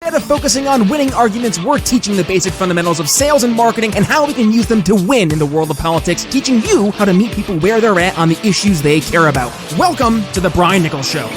Instead of focusing on winning arguments, we're teaching the basic fundamentals of sales and marketing and how we can use them to win in the world of politics, teaching you how to meet people where they're at on the issues they care about. Welcome to The Brian Nichols Show.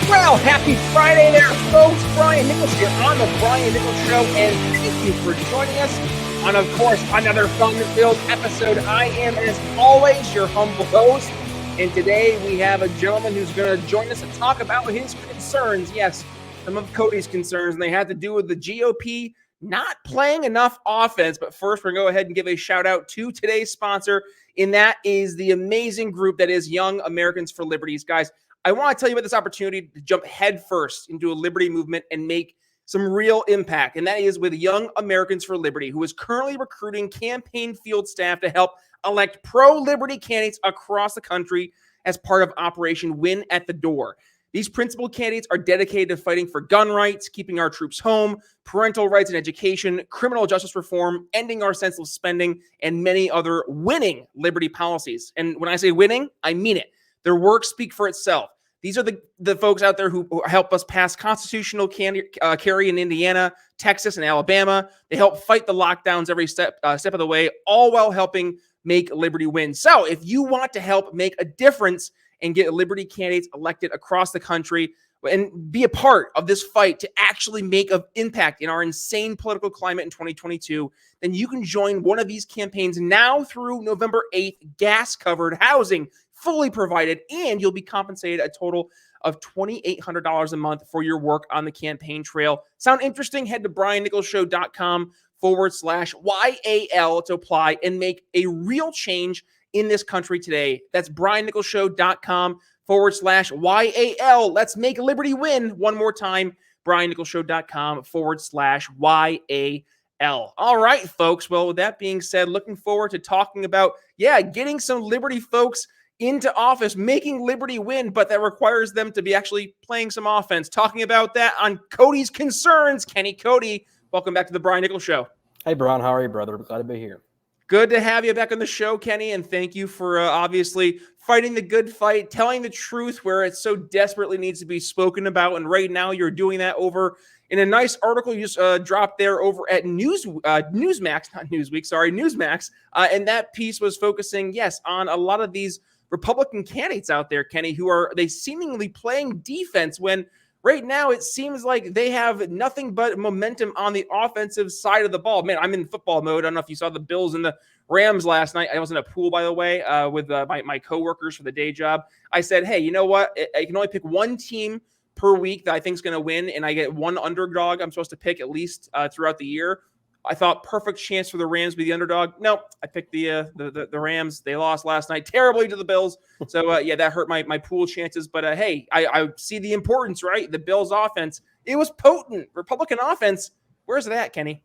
Well, happy Friday there, folks. Brian Nichols here on The Brian Nichols Show, and thank you for joining us on, of course, another fun-filled episode. I am, as always, your humble host, and today we have a gentleman who's going to join us and talk about his concerns. Yes, some of Cody's concerns, and they had to do with the GOP not playing enough offense. But first, we're going to go ahead and give a shout-out to today's sponsor, and that is the amazing group that is Young Americans for Liberties. Guys, I want to tell you about this opportunity to jump headfirst into a liberty movement and make some real impact, and that is with Young Americans for Liberty, who is currently recruiting campaign field staff to help elect pro-liberty candidates across the country as part of Operation Win at the Door. These principal candidates are dedicated to fighting for gun rights, keeping our troops home, parental rights and education, criminal justice reform, ending our senseless spending, and many other winning liberty policies. And when I say winning, I mean it. Their work speaks for itself. These are the folks out there who help us pass constitutional carry in Indiana, Texas, and Alabama. They help fight the lockdowns every step of the way, all while helping make liberty win. So if you want to help make a difference and get liberty candidates elected across the country and be a part of this fight to actually make an impact in our insane political climate in 2022, then you can join one of these campaigns now through November 8th, gas-covered housing, fully provided, and you'll be compensated a total of $2,800 a month for your work on the campaign trail. Sound interesting? Head to briannicholsshow.com/YAL to apply and make a real change in this country today. That's briannicholsshow.com/YAL. Let's make liberty win. One more time, briannicholsshow.com/YAL. All right, folks. Well, with that being said, looking forward to talking about, getting some liberty folks into office, making liberty win, but that requires them to be actually playing some offense. Talking about that on Cody's concerns, Kenny Cody. Welcome back to the Brian Nichols Show. Hey, Brian. How are you, brother? Glad to be here. Good to have you back on the show, Kenny, and thank you for obviously fighting the good fight, telling the truth where it so desperately needs to be spoken about. And right now you're doing that over in a nice article you just dropped there over at Newsmax, not Newsweek, sorry, Newsmax. And that piece was focusing, on a lot of these Republican candidates out there, Kenny, who are they seemingly playing defense when right now it seems like they have nothing but momentum on the offensive side of the ball. Man, I'm in football mode. I don't know if you saw the Bills and the Rams last night. I was in a pool, by the way, with my coworkers for the day job. I said, hey, you know what? I can only pick one team per week that I think is going to win, and I get one underdog I'm supposed to pick at least throughout the year. I thought perfect chance for the Rams to be the underdog. No, I picked the Rams. They lost last night terribly to the Bills. So, that hurt my pool chances. But, hey, I see the importance, right? The Bills offense, it was potent. Republican offense, where's it at, Kenny?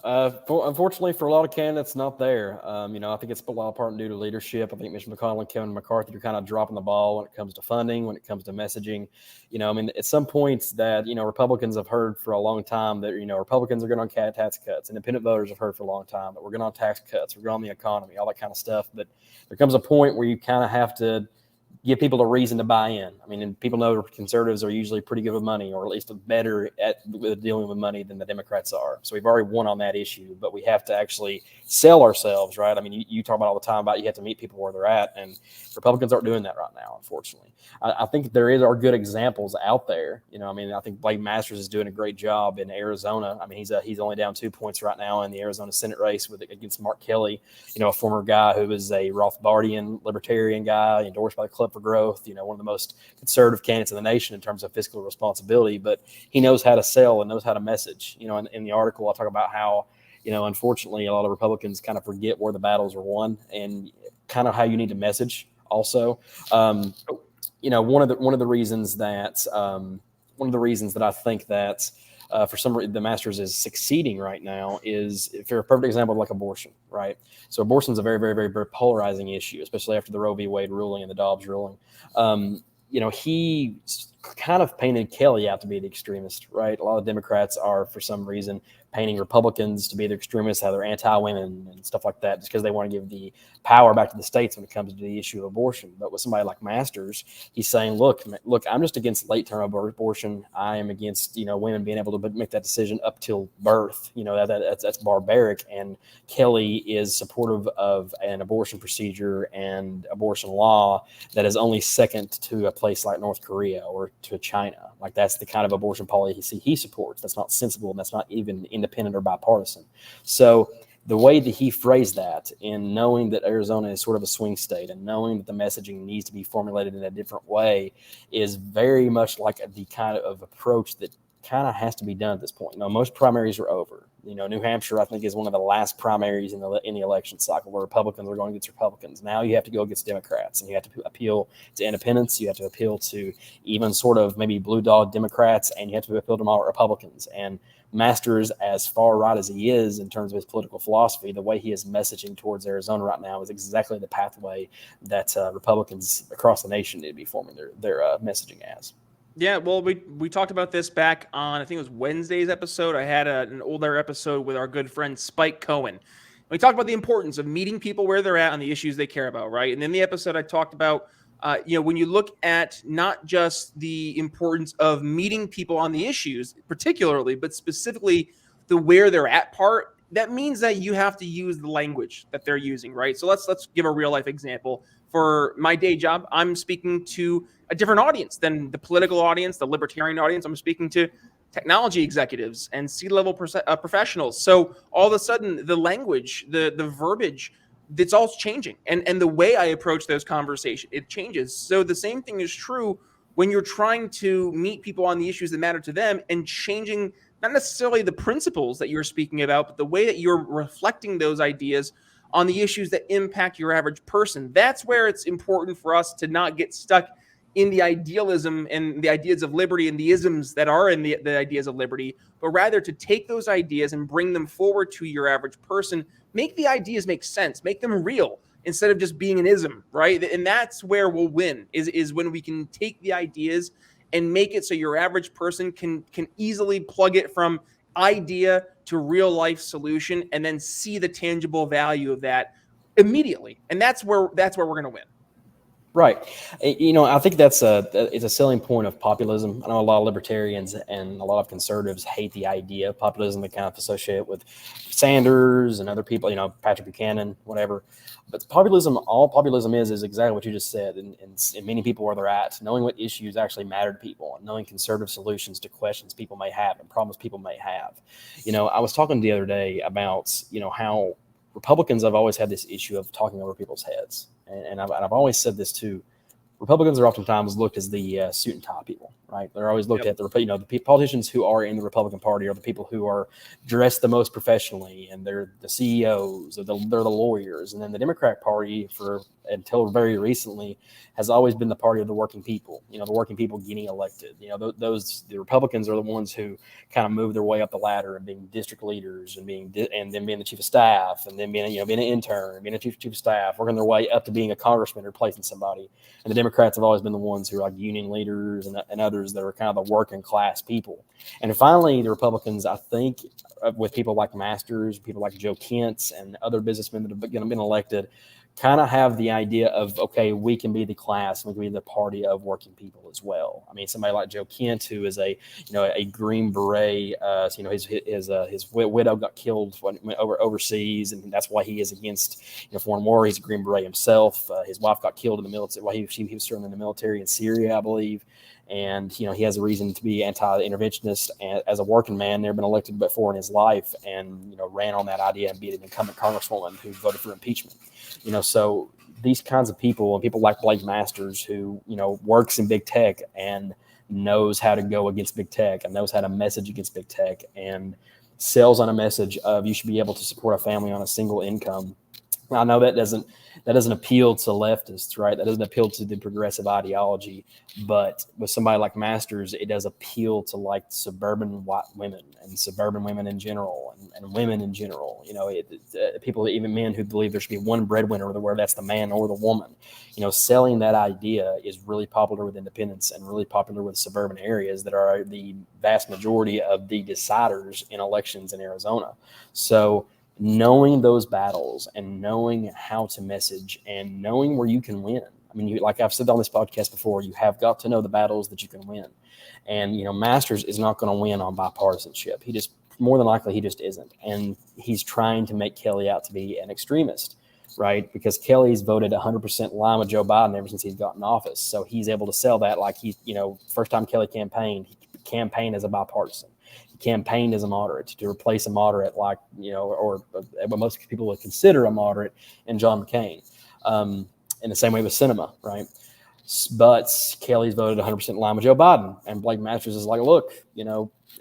Unfortunately, for a lot of candidates, not there. I think it's a lot of part due to leadership. I think Mitch McConnell and Kevin McCarthy are kind of dropping the ball when it comes to funding, when it comes to messaging. At some points that, Republicans have heard for a long time that, Republicans are going on tax cuts. Independent voters have heard for a long time that we're going on tax cuts, we're going on the economy, all that kind of stuff. But there comes a point where you kind of have to give people a reason to buy in. And people know conservatives are usually pretty good with money, or at least better at dealing with money than the Democrats are. So we've already won on that issue, but we have to actually sell ourselves, right? You talk about all the time about you have to meet people where they're at, and Republicans aren't doing that right now, unfortunately. I think are good examples out there. I think Blake Masters is doing a great job in Arizona. He's only down 2 points right now in the Arizona Senate race against Mark Kelly, a former guy who was a Rothbardian libertarian guy endorsed by the Club for Growth, one of the most conservative candidates in the nation in terms of fiscal responsibility, but he knows how to sell and knows how to message. In the article, I talk about how, unfortunately, a lot of Republicans kind of forget where the battles are won and kind of how you need to message also. One of the reasons that I think that for some reason the Masters is succeeding right now is, for a perfect example, like abortion, right? So abortion is a very, very, very, very polarizing issue, especially after the Roe v. Wade ruling and the Dobbs ruling. He kind of painted Kelly out to be the extremist, right? A lot of Democrats are, for some reason, painting Republicans to be the extremists, how they're anti-women and stuff like that, just because they want to give the power back to the states when it comes to the issue of abortion. But with somebody like Masters, he's saying, look, I'm just against late-term abortion. I am against, women being able to make that decision up till birth. That's barbaric. And Kelly is supportive of an abortion procedure and abortion law that is only second to a place like North Korea or to China. Like, that's the kind of abortion policy he supports. That's not sensible, and that's not even independent or bipartisan. So the way that he phrased that, in knowing that Arizona is sort of a swing state and knowing that the messaging needs to be formulated in a different way, is very much like the kind of approach that kind of has to be done at this point. Most primaries are over. New Hampshire, I think, is one of the last primaries in the election cycle where Republicans are going against Republicans. Now you have to go against Democrats, and you have to appeal to independents. You have to appeal to even sort of maybe blue dog Democrats, and you have to appeal to moderate Republicans. And Masters, as far right as he is in terms of his political philosophy, the way he is messaging towards Arizona right now is exactly the pathway that Republicans across the nation need to be forming their messaging as. Yeah, well, we talked about this back on, I think it was Wednesday's episode. I had an older episode with our good friend Spike Cohen. We talked about the importance of meeting people where they're at on the issues they care about, right? And in the episode, I talked about, when you look at not just the importance of meeting people on the issues, particularly, but specifically the where they're at part, that means that you have to use the language that they're using, right? So let's give a real life example. For my day job, I'm speaking to a different audience than the political audience, the libertarian audience. I'm speaking to technology executives and C-level professionals. So all of a sudden, the language, the verbiage, it's all changing. And the way I approach those conversations, it changes. So the same thing is true when you're trying to meet people on the issues that matter to them and changing not necessarily the principles that you're speaking about, but the way that you're reflecting those ideas on the issues that impact your average person. That's where it's important for us to not get stuck in the idealism and the ideas of liberty and the isms that are in the ideas of liberty, but rather to take those ideas and bring them forward to your average person, make the ideas make sense, make them real instead of just being an ism, right? And that's where we'll win, is when we can take the ideas and make it so your average person can easily plug it from idea to real life solution and then see the tangible value of that immediately. And that's where we're going to win. Right. I think it's a selling point of populism. I know a lot of libertarians and a lot of conservatives hate the idea of populism. They kind of associate it with Sanders and other people, Patrick Buchanan, whatever. But all populism is exactly what you just said. And meeting people where they're at, knowing what issues actually matter to people, and knowing conservative solutions to questions people may have and problems people may have. I was talking the other day about, how Republicans have always had this issue of talking over people's heads. And I've always said this too. Republicans are oftentimes looked as the suit and tie people, right? They're always looked at the politicians who are in the Republican Party are the people who are dressed the most professionally, and they're the CEOs, they're the lawyers, and then the Democrat Party, until very recently, has always been the party of the working people. The working people getting elected. The Republicans are the ones who kind of move their way up the ladder and being district leaders and then being the chief of staff, and then being an intern, being a chief of staff, working their way up to being a congressman, replacing somebody. And the Democrats have always been the ones who are like union leaders and others that are kind of the working class people. And finally, the Republicans, I think, with people like Masters, people like Joe Kent, and other businessmen that have been elected, kind of have the idea of, okay, we can be the class, we can be the party of working people as well. I mean, somebody like Joe Kent, who is a Green Beret, his widow got killed overseas, and that's why he is against foreign war. He's a Green Beret himself. His wife got killed in the military while he was serving in the military in Syria, I believe. And, he has a reason to be anti-interventionist as a working man. Never been elected before in his life, and, ran on that idea and beat an incumbent congresswoman who voted for impeachment. So these kinds of people, and people like Blake Masters, who, works in big tech and knows how to go against big tech and knows how to message against big tech and sells on a message of you should be able to support a family on a single income I know that doesn't appeal to leftists, right? That doesn't appeal to the progressive ideology. But with somebody like Masters, it does appeal to like suburban white women and suburban women in general, and women in general. People, even men who believe there should be one breadwinner, whether that's the man or the woman. Selling that idea is really popular with independents and really popular with suburban areas that are the vast majority of the deciders in elections in Arizona. So knowing those battles and knowing how to message and knowing where you can win. I mean, like I've said on this podcast before, you have got to know the battles that you can win. And, Masters is not going to win on bipartisanship. More than likely, he just isn't. And he's trying to make Kelly out to be an extremist, right? Because Kelly's voted 100% line with Joe Biden ever since he's gotten office. So he's able to sell that like first time Kelly campaigned, he campaigned as a bipartisan. Campaigned as a moderate to replace a moderate or what most people would consider a moderate in John McCain. In the same way with Sinema, right? But Kelly's voted 100% in line with Joe Biden, and Blake Masters is like, look,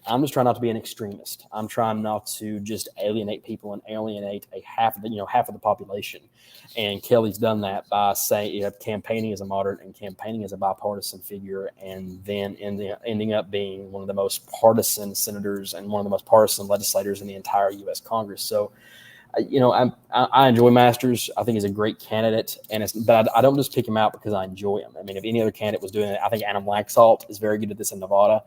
I'm just trying not to be an extremist. I'm trying not to just alienate people and alienate half of the population. And Kelly's done that by saying campaigning as a moderate and campaigning as a bipartisan figure, and then ending up being one of the most partisan senators and one of the most partisan legislators in the entire U.S. Congress. So, I enjoy Masters. I think he's a great candidate, but I don't just pick him out because I enjoy him. I mean, if any other candidate was doing it, I think Adam Laxalt is very good at this in Nevada.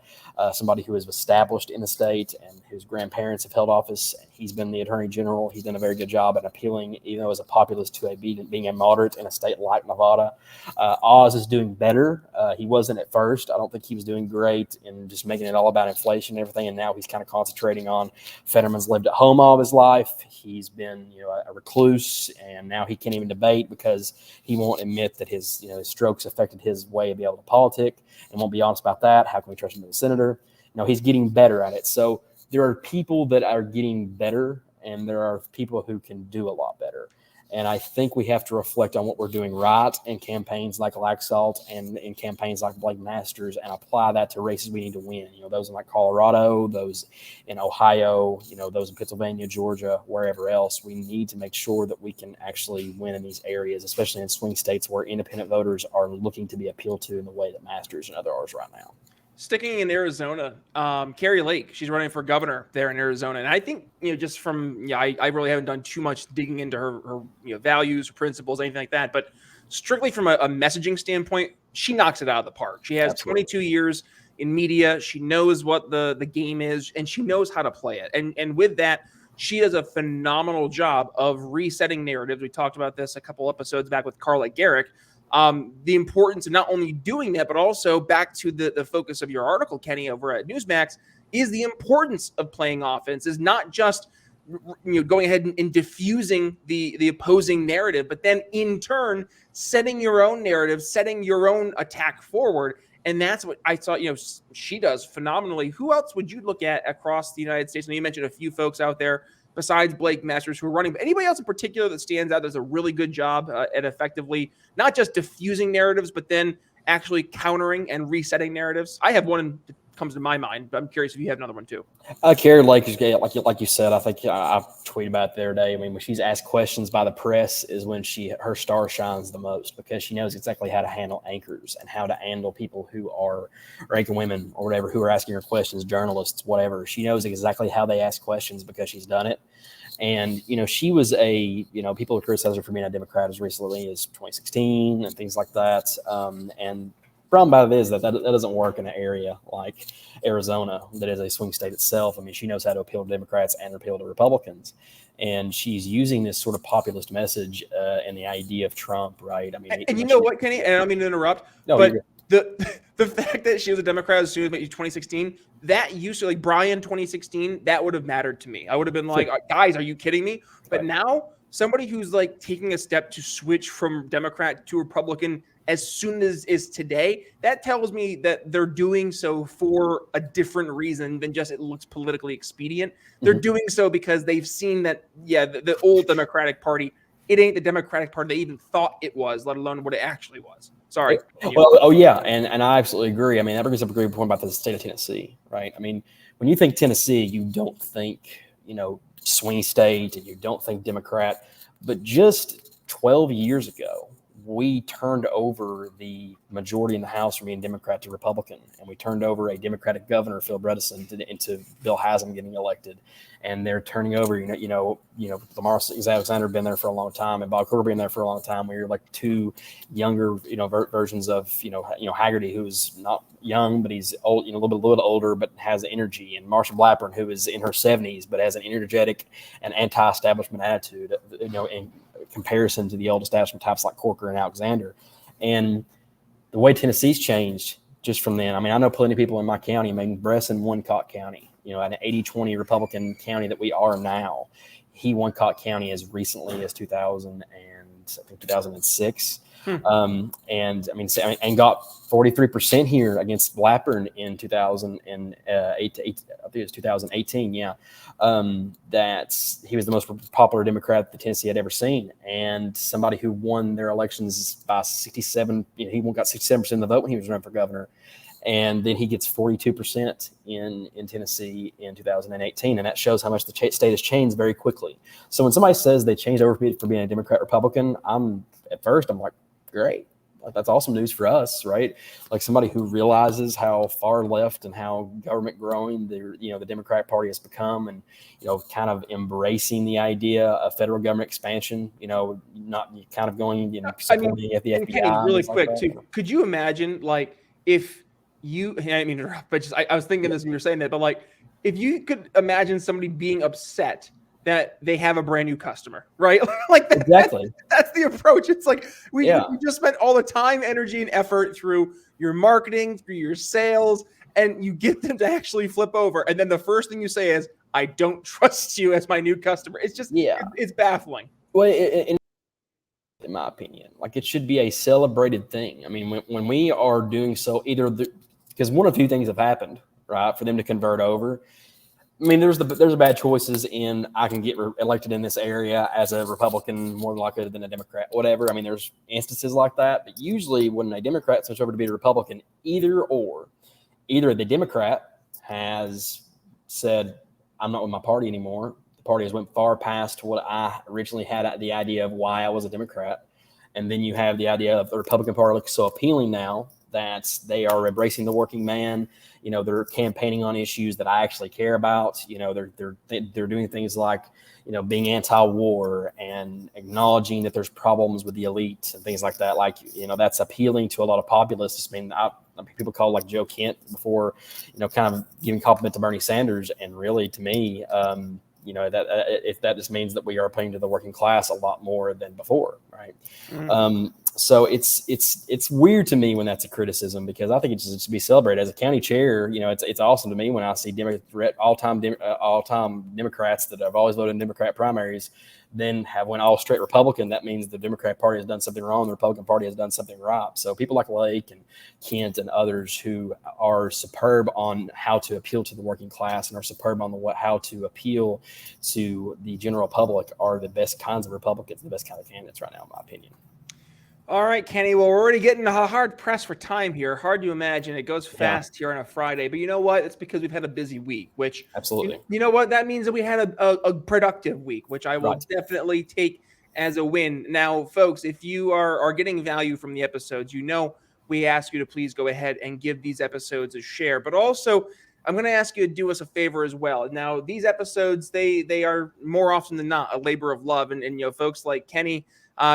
Somebody who is established in the state and whose grandparents have held office. He's been the attorney general. He's done a very good job at appealing, as a populist, to being a moderate in a state like Nevada. Oz is doing better. He wasn't at first. I don't think he was doing great in just making it all about inflation and everything. And now he's kind of concentrating on Fetterman's lived at home all of his life. He's been, a recluse, and now he can't even debate because he won't admit that his strokes affected his way of being able to politic, and won't be honest about that. How can we trust him as a senator? He's getting better at it. So there are people that are getting better, and there are people who can do a lot better. And I think we have to reflect on what we're doing right in campaigns like Laxalt and in campaigns like Blake Masters, and apply that to races we need to win. Those in like Colorado, those in Ohio, those in Pennsylvania, Georgia, wherever else. We need to make sure that we can actually win in these areas, especially in swing states where independent voters are looking to be appealed to in the way that Masters and others are right now. Sticking in Arizona, Carrie Lake, she's running for governor there in Arizona. And I think, just from, I really haven't done too much digging into her values, her principles, anything like that. But strictly from a messaging standpoint, she knocks it out of the park. She has Absolutely. 22 years in media. She knows what the game is, and she knows how to play it. And with that, she does a phenomenal job of resetting narratives. We talked about this a couple episodes back with Carla Garrick. The importance of not only doing that, but also back to the focus of your article, Kenny, over at Newsmax, is the importance of playing offense, is not just going ahead and diffusing the opposing narrative, but then in turn setting your own narrative, setting your own attack forward. And that's what I thought, she does phenomenally. Who else would you look at across the United States? And you mentioned a few folks out there besides Blake Masters who are running, but anybody else in particular that stands out, does a really good job at effectively not just diffusing narratives, but then actually countering and resetting narratives? I have one that comes to my mind, but I'm curious if you have another one too. Carrie Lake is great. Like you said, I think I tweeted about it the other day. I mean, when she's asked questions by the press is when her star shines the most, because she knows exactly how to handle anchors and how to handle people who are anchor women or whatever, who are asking her questions, journalists, whatever. She knows exactly how they ask questions because she's done it. And, she was people have criticized her for being a Democrat as recently as 2016 and things like that. And problem about it is that doesn't work in an area like Arizona that is a swing state itself. I mean, she knows how to appeal to Democrats and appeal to Republicans. And she's using this sort of populist message and the idea of Trump, right? I mean, and you know what, Kenny? And I don't mean to interrupt, but the fact that she was a Democrat as soon as 2016, that used to, like Brian 2016, that would have mattered to me. I would have been like, guys, are you kidding me? But now somebody who's like taking a step to switch from Democrat to Republican as soon as is today, that tells me that they're doing so for a different reason than just it looks politically expedient. They're doing so because they've seen that, the old Democratic Party, it ain't the Democratic Party they even thought it was, let alone what it actually was. Sorry. Well, and I absolutely agree. I mean, that brings up a great point about the state of Tennessee, right? I mean, when you think Tennessee, you don't think, swing state, and you don't think Democrat. But just 12 years ago, we turned over the majority in the House from being Democrat to Republican, and we turned over a Democratic governor, Phil Bredesen, into Bill Haslam getting elected. And they're turning over, Lamar Alexander been there for a long time, and Bob Corker been there for a long time. We were like two younger, versions of, Haggerty, who's not young, but he's old, a little bit older, but has energy, and Marsha Blackburn, who is in her 70s, but has an energetic and anti-establishment attitude, in comparison to the old establishment types like Corker and Alexander. And the way Tennessee's changed just from then. I mean, I know plenty of people in my county. I mean, Bresson won Cott County, an 80-20 Republican county that we are now. He won Cott County as recently as 2006. And got 43% here against Blackburn in 2008. I think it was 2018. Yeah. That he was the most popular Democrat that Tennessee had ever seen. And somebody who won their elections by 67, he got 67% of the vote when he was running for governor. And then he gets 42% in Tennessee in 2018. And that shows how much the state has changed very quickly. So when somebody says they changed over for being a Democrat Republican, I'm like, great. Like, that's awesome news for us, right? Like somebody who realizes how far left and how government growing the Democratic Party has become, and kind of embracing the idea of federal government expansion. Not kind of going supporting at the FBI. Kenny, really quick too. Could you imagine, like, if you? I was thinking this when you were saying that, but like, if you could imagine somebody being upset that they have a brand new customer, right? Like that, exactly. That's the approach. It's like we just spent all the time, energy, and effort through your marketing, through your sales, and you get them to actually flip over. And then the first thing you say is, "I don't trust you as my new customer." It's just, it's baffling. Well, in my opinion, like, it should be a celebrated thing. I mean, when we are doing so, because one of two things have happened, right, for them to convert over. I mean, there's bad choices in I can get elected in this area as a Republican more likely than a Democrat, whatever. I mean, there's instances like that. But usually when a Democrat switches over to be a Republican, either the Democrat has said, I'm not with my party anymore. The party has went far past what I originally had the idea of why I was a Democrat. And then you have the idea of the Republican Party looks so appealing now that they are embracing the working man. They're campaigning on issues that I actually care about. They're doing things like, being anti-war and acknowledging that there's problems with the elite and things like that. Like, that's appealing to a lot of populists. I mean, people call like Joe Kent before, kind of giving compliment to Bernie Sanders. And really, to me, if that just means that we are appealing to the working class a lot more than before, right? Mm-hmm. So it's weird to me when that's a criticism, because I think it should be celebrated as a county chair. It's awesome to me when I see all-time Democrats that have always voted in Democrat primaries then have went all straight Republican. That means the Democrat Party has done something wrong. The Republican Party has done something right. So people like Lake and Kent and others who are superb on how to appeal to the working class and are superb on how to appeal to the general public are the best kinds of Republicans, the best kind of candidates right now, in my opinion. All right, Kenny. Well, we're already getting a hard press for time here. Hard to imagine. It goes fast here on a Friday. But you know what? It's because we've had a busy week, which absolutely. You know what? That means that we had a productive week, which I will definitely take as a win. Now, folks, if you are getting value from the episodes, we ask you to please go ahead and give these episodes a share. But also, I'm going to ask you to do us a favor as well. Now, these episodes, they are more often than not a labor of love. And folks like Kenny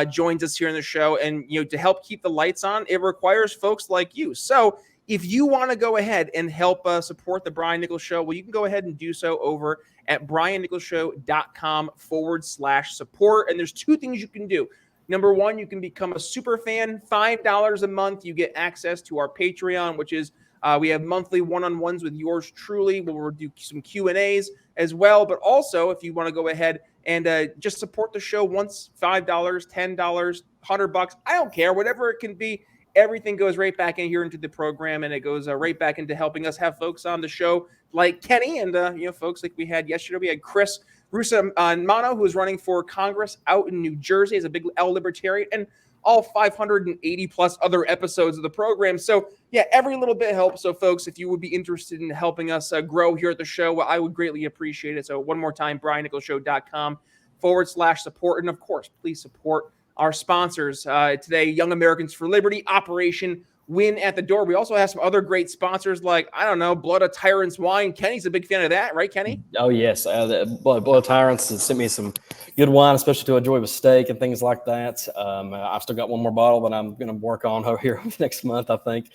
joins us here in the show, and to help keep the lights on, it requires folks like you. So if you want to go ahead and help support the Brian Nichols Show, well, you can go ahead and do so over at briannicholsshow.com/support. And there's two things you can do. Number one, you can become a super fan. $5 a month, you get access to our Patreon, which is we have monthly one-on-ones with yours truly, where we'll do some Q&As as well. But also, if you want to go ahead and just support the show once, $5, $10, $100, I don't care, whatever it can be. Everything goes right back in here into the program, and it goes right back into helping us have folks on the show like Kenny and folks like we had yesterday. We had Chris Russo-Mano, who is running for Congress out in New Jersey as a big L libertarian, and all 580 plus other episodes of the program. So yeah, every little bit helps. So folks, if you would be interested in helping us grow here at the show, I would greatly appreciate it. So one more time, briannicholsshow.com youngamericans.com/support. And of course, please support our sponsors today, Young Americans for Liberty, Operation Win at the Door. We also have some other great sponsors like, I don't know, Blood of Tyrants Wine. Kenny's a big fan of that, right, Kenny? Oh, yes. The Blood Tyrants has sent me some good wine, especially to enjoy with steak and things like that. I've still got one more bottle that I'm going to work on over here next month, I think.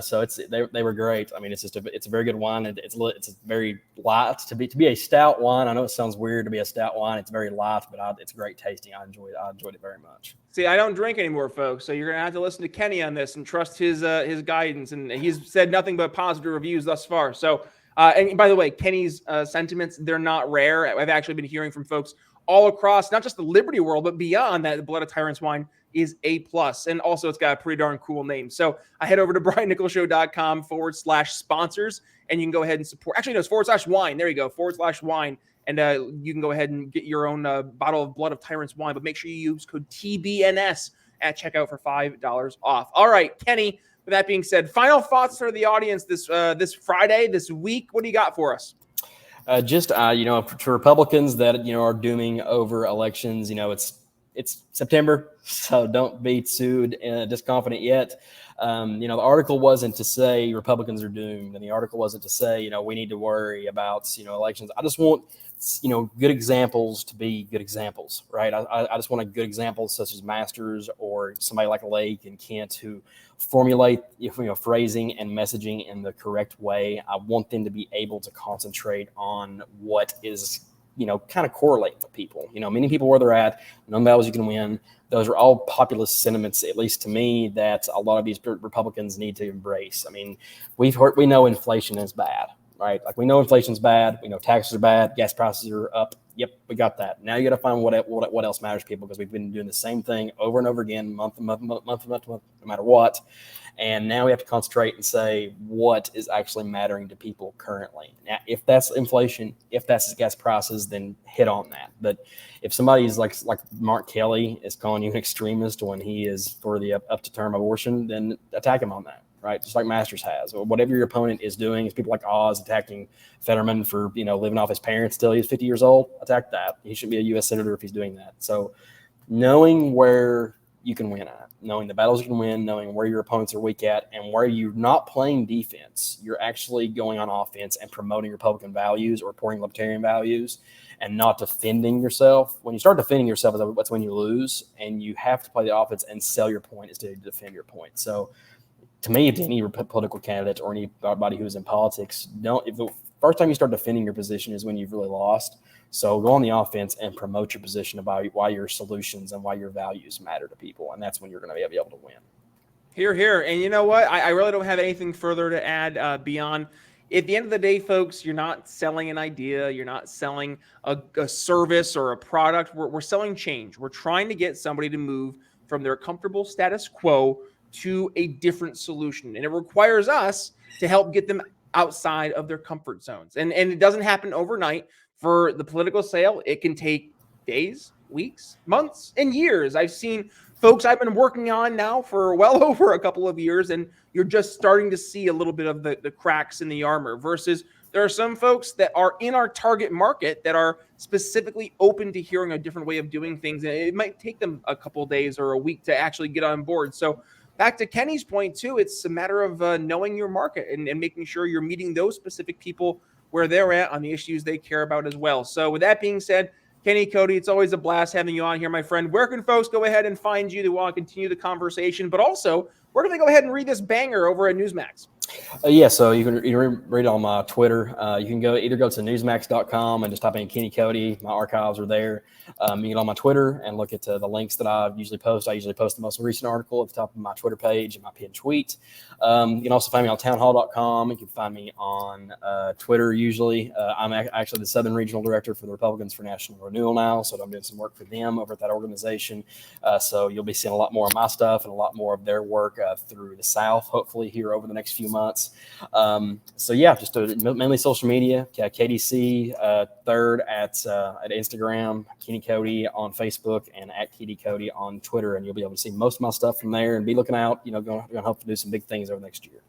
So they were great. I mean, it's a very good wine, and it's very light to be a stout wine. I know it sounds weird to be a stout wine. It's very light, but it's great tasting. I enjoyed it very much. See, I don't drink anymore, folks, so you're going to have to listen to Kenny on this and trust his guidance, and he's said nothing but positive reviews thus far. So, and by the way, Kenny's sentiments, they're not rare. I've actually been hearing from folks all across, not just the Liberty world, but beyond that, the Blood of Tyrants wine is A+. And also, it's got a pretty darn cool name. So I head over to briannicholsshow.com/sponsors, and you can go ahead and support. Actually, no, it's /wine. There you go, /wine. And you can go ahead and get your own bottle of Blood of Tyrants wine, but make sure you use code TBNS at checkout for $5 off. All right, Kenny, with that being said, final thoughts for the audience this Friday, this week. What do you got for us? To Republicans that, are dooming over elections, it's September, so don't be too disconfident yet. The article wasn't to say Republicans are doomed, and the article wasn't to say, we need to worry about, elections. I just want, good examples to be good examples, right? I just want a good examples such as Masters or somebody like Lake and Kent who formulate, phrasing and messaging in the correct way. I want them to be able to concentrate on what is, kind of correlate with people. Many people where they're at, no battles you can win. Those are all populist sentiments, at least to me, that a lot of these Republicans need to embrace. I mean, we know inflation is bad, right? Like, we know inflation's bad. We know taxes are bad. Gas prices are up. Yep, we got that. Now you got to find what else matters to people, because we've been doing the same thing over and over again, month to month, no matter what. And now we have to concentrate and say what is actually mattering to people currently. Now, if that's inflation, if that's gas prices, then hit on that. But if somebody's like Mark Kelly is calling you an extremist when he is for the up to term abortion, then attack him on that, right? Just like Masters has. Or whatever your opponent is doing, is people like Oz attacking Fetterman for living off his parents till he's 50 years old. Attack that. He should be a U.S. senator if he's doing that. So knowing where you can win at, knowing the battles you can win, knowing where your opponents are weak at, and where you're not playing defense, you're actually going on offense and promoting Republican values or reporting libertarian values and not defending yourself. When you start defending yourself, that's when you lose, and you have to play the offense and sell your point instead of defend your point. So to me, if any political candidate or anybody who's in politics, if the first time you start defending your position is when you've really lost. So go on the offense and promote your position about why your solutions and why your values matter to people. And that's when you're going to be able to win. Hear, hear. And you know what? I really don't have anything further to add beyond. At the end of the day, folks, you're not selling an idea. You're not selling a service or a product. We're selling change. We're trying to get somebody to move from their comfortable status quo to a different solution. And it requires us to help get them outside of their comfort zones. And it doesn't happen overnight. For the political sale, it can take days, weeks, months, and years. I've seen folks I've been working on now for well over a couple of years, and you're just starting to see a little bit of the cracks in the armor, versus there are some folks that are in our target market that are specifically open to hearing a different way of doing things. And it might take them a couple of days or a week to actually get on board. So back to Kenny's point too, it's a matter of knowing your market and making sure you're meeting those specific people where they're at on the issues they care about as well. So with that being said, Kenny Cody, it's always a blast having you on here, my friend. Where can folks go ahead and find you to want to continue the conversation? But also, we're going to go ahead and read this banger over at Newsmax. So you can read it on my Twitter. You can either go to newsmax.com and just type in Kenny Cody. My archives are there. You can get on my Twitter and look at the links that I usually post. I usually post the most recent article at the top of my Twitter page and my pinned tweet. You can also find me on townhall.com. You can find me on Twitter usually. I'm actually the Southern Regional Director for the Republicans for National Renewal now, so I'm doing some work for them over at that organization. So you'll be seeing a lot more of my stuff and a lot more of their work through the South, hopefully here over the next few months. Just mainly social media. KDC third at Instagram, Kenny Cody on Facebook, and at Kenny Cody on Twitter, and you'll be able to see most of my stuff from there and be looking out. Going to hope to do some big things over the next year.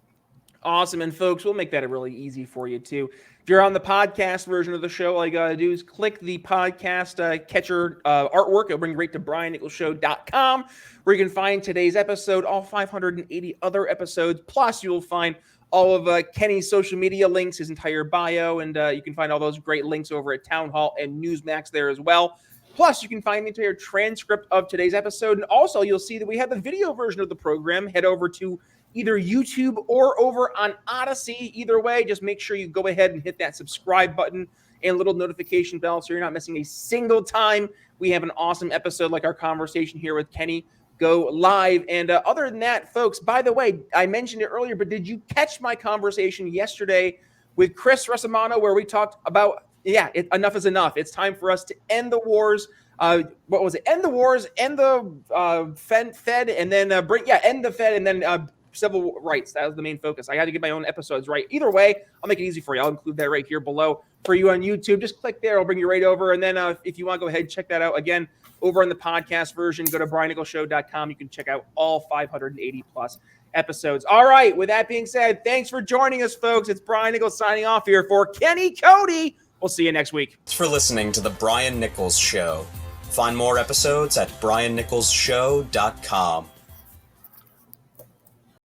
Awesome. And folks, we'll make that really easy for you too. If you're on the podcast version of the show, all you got to do is click the podcast catcher artwork. It'll bring you right to briannicholsshow.com, where you can find today's episode, all 580 other episodes. Plus, you'll find all of Kenny's social media links, his entire bio, and you can find all those great links over at Town Hall and Newsmax there as well. Plus, you can find the entire transcript of today's episode. And also, you'll see that we have the video version of the program. Head over to either YouTube or over on Odyssey. Either way, just make sure you go ahead and hit that subscribe button and little notification bell so you're not missing a single time we have an awesome episode like our conversation here with Kenny go live. And other than that, folks, by the way, I mentioned it earlier, but did you catch my conversation yesterday with Chris Rosamano where we talked about, enough is enough. It's time for us to end the wars. What was it? End the wars, end the Fed, and then end the Fed, and then civil rights. That was the main focus. I had to get my own episodes right. Either way, I'll make it easy for you. I'll include that right here below for you on YouTube. Just click there. I'll bring you right over. And then if you want to go ahead and check that out again over on the podcast version, go to briannicholsshow.com. You can check out all 580 plus episodes. All right. With that being said, thanks for joining us, folks. It's Brian Nichols signing off here for Kenny Cody. We'll see you next week. Thanks for listening to The Brian Nichols Show. Find more episodes at briannicholsshow.com.